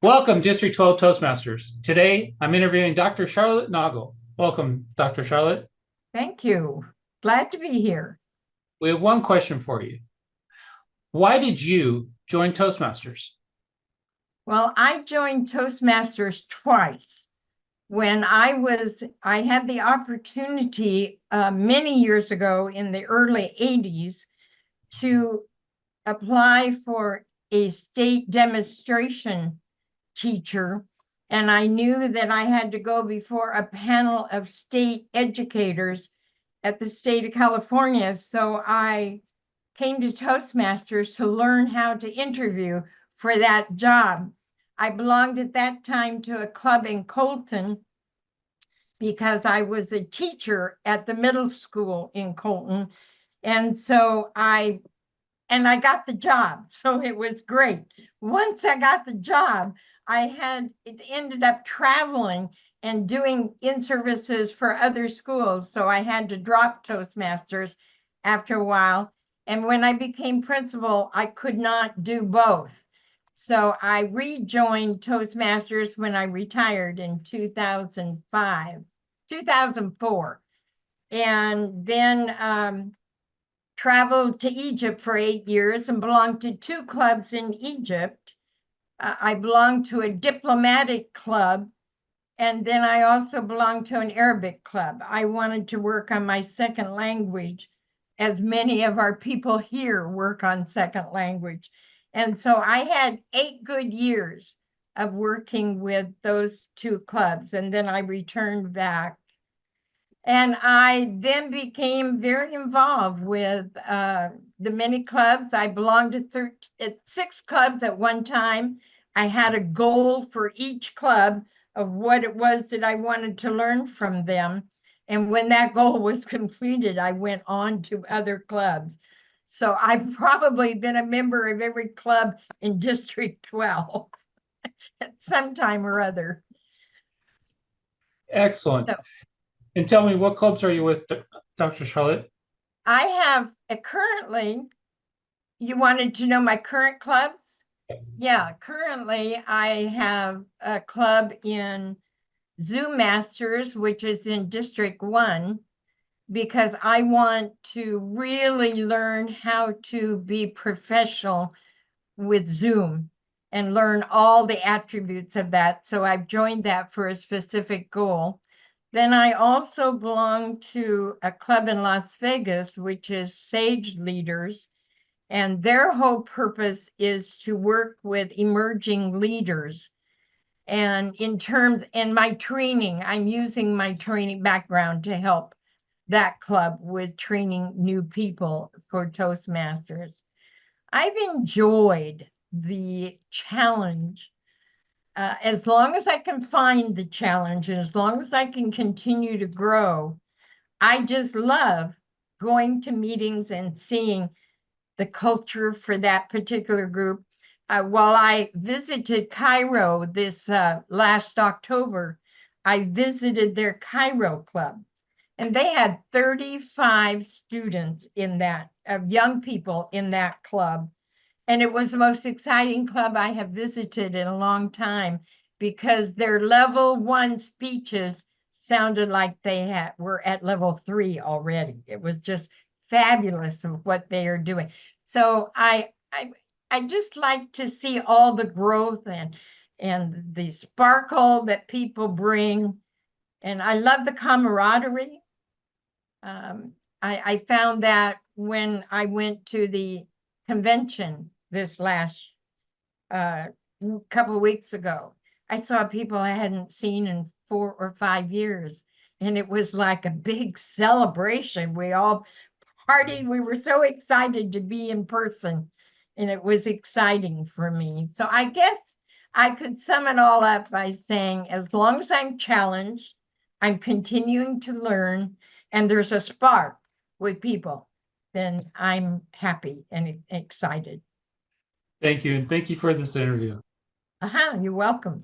Welcome, District 12 Toastmasters. Today, I'm interviewing Dr. Charlotte Naugle. Welcome, Dr. Charlotte. Thank you. Glad to be here. We have one question for you. Why did you join Toastmasters? Well, I joined Toastmasters twice. I had the opportunity many years ago in the early 80s to apply for a state demonstration teacher. And I knew that I had to go before a panel of state educators at the state of California. So I came to Toastmasters to learn how to interview for that job. I belonged at that time to a club in Colton because I was a teacher at the middle school in Colton. And I got the job. So it was great. Once I got the job, it ended up traveling and doing in-services for other schools. So I had to drop Toastmasters after a while. And when I became principal, I could not do both. So I rejoined Toastmasters when I retired in 2004. And then traveled to Egypt for 8 years and belonged to two clubs in Egypt. I belonged to a diplomatic club, and then I also belonged to an Arabic club. I wanted to work on my second language, as many of our people here work on second language. And so I had 8 good years of working with those two clubs, and then I returned back. And I then became very involved with the many clubs. I belonged to 6 clubs at one time. I had a goal for each club of what it was that I wanted to learn from them. And when that goal was completed, I went on to other clubs. So I've probably been a member of every club in District 12 at some time or other. Excellent. So And tell me, what clubs are you with, Dr. Charlotte? I have currently, you wanted to know my current clubs? Yeah, currently I have a club in Zoom Masters, which is in District 1, because I want to really learn how to be professional with Zoom and learn all the attributes of that. So I've joined that for a specific goal. Then I also belong to a club in Las Vegas, which is Sage Leaders. And their whole purpose is to work with emerging leaders. And in my training, I'm using my training background to help that club with training new people for Toastmasters. I've enjoyed the challenge. As long as I can find the challenge and as long as I can continue to grow, I just love going to meetings and seeing the culture for that particular group. While I visited Cairo this last October, I visited their Cairo club, and they had 35 students in that, of young people in that club. And it was the most exciting club I have visited in a long time because their level 1 speeches sounded like were at level 3 already. It was just fabulous of what they are doing. So I just like to see all the growth and the sparkle that people bring. And I love the camaraderie. I found that when I went to the convention this last couple of weeks ago, I saw people I hadn't seen in 4 or 5 years, and it was like a big celebration. We all partied. We were so excited to be in person, and it was exciting for me. So I guess I could sum it all up by saying, as long as I'm challenged, I'm continuing to learn, and there's a spark with people, then I'm happy and excited. Thank you, and thank you for this interview. You're welcome.